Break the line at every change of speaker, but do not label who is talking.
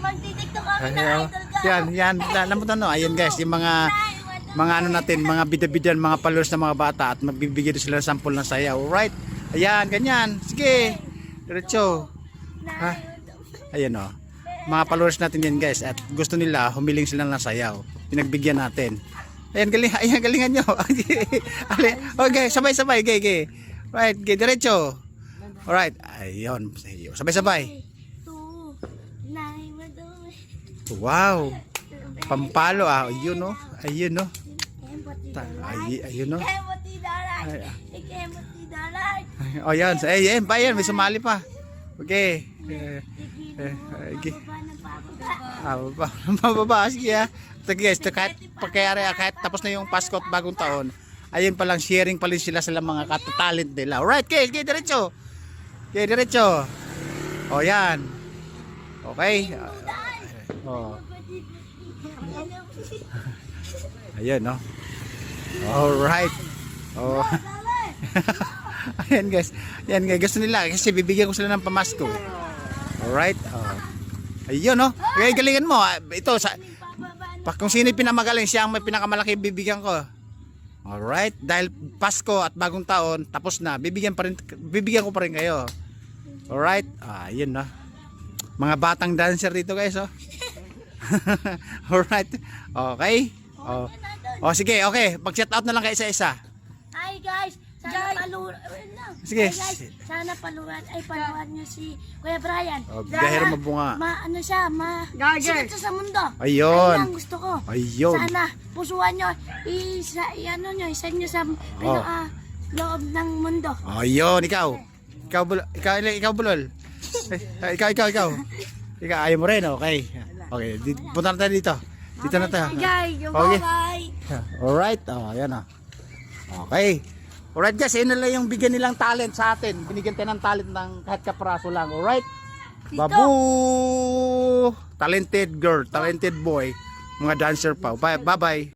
magtitiktok kami na idol ka.
Yan. Alam mo no, ayun guys, yung mga ano natin, mga bida-bidan, mga followers na mga bata at magbibigay sila ng sample ng sayaw. Alright? Ayan, ganyan. Sige. Diretso. Ha? Ayan o. Mga followers natin yan guys at gusto nila humiling sila ng sayaw. Pinagbigyan natin. Ayan, galingan nyo. Okay, sabay-sabay. Okay. Right, okay, diretso. Alright. Ayun. Sabay-sabay. Wow. Pampalo ayun no. Ayun no. Ayun no. Oh yan. Ayan, may sumali pa. Okay. Okay. Mababa. Sige ha. Guys, kahit tapos na yung Pasko at bagong taon, ayun palang sharing pa rin sila sa mga katatalent nila. Alright, okay, diretso. Okay, diretso. O yan. Okay. Oh. Ayun, no? Alright. Oh. Ayan guys. Ayan guys, gusto nila kasi bibigyan ko sila ng pamasko. Alright. Oh. Ayun, no? Okay, galingan mo. Ito kung sino yung pinamagaling, siya ang may pinakamalaki bibigyan ko. Alright, dahil Pasko at bagong taon tapos na, bibigyan ko pa rin kayo. Alright, yun na. Mga batang dancer dito guys, oh. Alright, okay. Sige, okay. Mag-shout out na lang kayo isa-isa.
Hi guys, sana paluran.
Sige.
Hi guys, sana paluran niyo si Kuya Brian.
Biyahero mabunga.
Ano siya, sikat siya sa mundo.
Ayun.
Ayun ang gusto ko.
Ayun.
Sana pusuan niyo, isa niyo sa loob ng mundo.
Ayun, ikaw bulol. Ikaw. Ayaw mo rin, okay. Okay, punta na tayo dito. Dito na tayo.
Okay. Bye.
Alright, ayan na. Okay. Alright guys, yun na lang yung bigyan nilang talent sa atin. Binigyan tayo ng talent ng kahit kapraso lang. Alright? Babu! Talented girl, talented boy. Mga dancer pa. Bye-bye.